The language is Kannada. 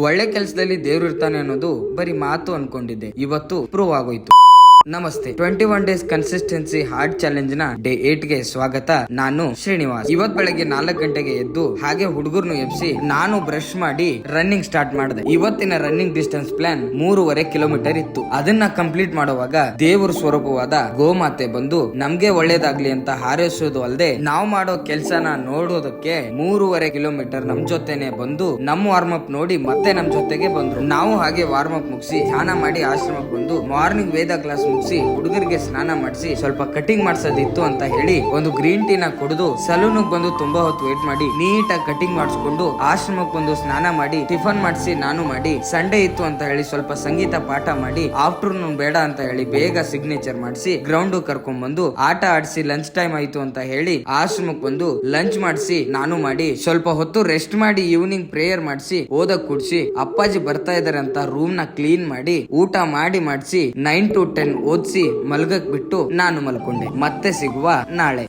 ಒಳ್ಳೆ ಕೆಲಸದಲ್ಲಿ ದೇವ್ರು ಇರ್ತಾನೆ ಅನ್ನೋದು ಬರೀ ಮಾತು ಅನ್ಕೊಂಡಿದ್ದೆ. ಇವತ್ತು ಪ್ರೂವ್ ಆಗೋಯ್ತು. ನಮಸ್ತೆ. 21 ಡೇಸ್ ಕನ್ಸಿಸ್ಟೆನ್ಸಿ ಹಾರ್ಡ್ ಚಾಲೆಂಜ್ ನ ಡೇ 8 ಗೆ ಸ್ವಾಗತ. ನಾನು ಶ್ರೀನಿವಾಸ್. ಇವತ್ ಬೆಳಗ್ಗೆ 4 ಗಂಟೆಗೆ ಎದ್ದು ಹಾಗೆ ಹುಡುಗರ್ನು ಎಬ್ಸಿ ನಾನು ಬ್ರಷ್ ಮಾಡಿ ರನ್ನಿಂಗ್ ಸ್ಟಾರ್ಟ್ ಮಾಡಿದೆ. ಇವತ್ತಿನ ರನ್ನಿಂಗ್ ಡಿಸ್ಟೆನ್ಸ್ ಪ್ಲಾನ್ 3.5 ಕಿಲೋಮೀಟರ್ ಇತ್ತು. ಅದನ್ನ ಕಂಪ್ಲೀಟ್ ಮಾಡುವಾಗ ದೇವ್ರ ಸ್ವರೂಪವಾದ ಗೋಮಾತೆ ಬಂದು ನಮ್ಗೆ ಒಳ್ಳೇದಾಗ್ಲಿ ಅಂತ ಹಾರೈಸೋದು ಅಲ್ಲದೆ ನಾವು ಮಾಡೋ ಕೆಲ್ಸನ ನೋಡೋದಕ್ಕೆ 3.5 ಕಿಲೋಮೀಟರ್ ನಮ್ ಜೊತೆನೆ ಬಂದು ನಮ್ ವಾರ್ಮ್ ಅಪ್ ನೋಡಿ ಮತ್ತೆ ನಮ್ ಜೊತೆಗೆ ಬಂದ್ರು. ನಾವು ಹಾಗೆ ವಾರ್ಮ್ ಅಪ್ ಮುಗಿಸಿ ಸ್ನಾನ ಮಾಡಿ ಆಶ್ರಮಕ್ಕೆ ಬಂದು ಮಾರ್ನಿಂಗ್ ವೇದ ಕ್ಲಾಸ್ ಮುಗಿಸಿ ಹುಡುಗರಿಗೆ ಸ್ನಾನ ಮಾಡಿಸಿ ಸ್ವಲ್ಪ ಕಟಿಂಗ್ ಮಾಡ್ಸೋದಿತ್ತು ಅಂತ ಹೇಳಿ ಒಂದು ಗ್ರೀನ್ ಟೀ ನ ಕುಡಿದು ಸಲೂನ್ ಬಂದು ತುಂಬಾ ಹೊತ್ತು ವೇಟ್ ಮಾಡಿ ನೀಟಾಗಿ ಕಟಿಂಗ್ ಮಾಡಿಸ್ಕೊಂಡು ಆಶ್ರಮಕ್ಕೆ ಬಂದು ಸ್ನಾನ ಮಾಡಿ ಟಿಫನ್ ಮಾಡಿಸಿ ನಾನು ಮಾಡಿ ಸಂಡೇ ಇತ್ತು ಅಂತ ಹೇಳಿ ಸ್ವಲ್ಪ ಸಂಗೀತ ಪಾಠ ಮಾಡಿ ಆಫ್ಟರ್ನೂನ್ ಬೇಡ ಅಂತ ಹೇಳಿ ಬೇಗ ಸಿಗ್ನೇಚರ್ ಮಾಡಿಸಿ ಗ್ರೌಂಡ್ ಕರ್ಕೊಂಡ್ ಬಂದು ಆಟ ಆಡಿಸಿ ಲಂಚ್ ಟೈಮ್ ಆಯ್ತು ಅಂತ ಹೇಳಿ ಆಶ್ರಮಕ್ಕೆ ಬಂದು ಲಂಚ್ ಮಾಡಿಸಿ ನಾನು ಮಾಡಿ ಸ್ವಲ್ಪ ಹೊತ್ತು ರೆಸ್ಟ್ ಮಾಡಿ ಈವ್ನಿಂಗ್ ಪ್ರೇಯರ್ ಮಾಡಿಸಿ ಓದಕ್ ಕುಡ್ಸಿ ಅಪ್ಪಾಜಿ ಬರ್ತಾ ಇದಾರೆ ಅಂತ ರೂಮ್ ನ ಕ್ಲೀನ್ ಮಾಡಿ ಊಟ ಮಾಡಿಸಿ 9 to 10 ಓದಿಸಿ ಮಲ್ಗಕ್ ಬಿಟ್ಟು ನಾನು ಮಲ್ಕೊಂಡೆ. ಮತ್ತೆ ಸಿಗುವ ನಾಳೆ.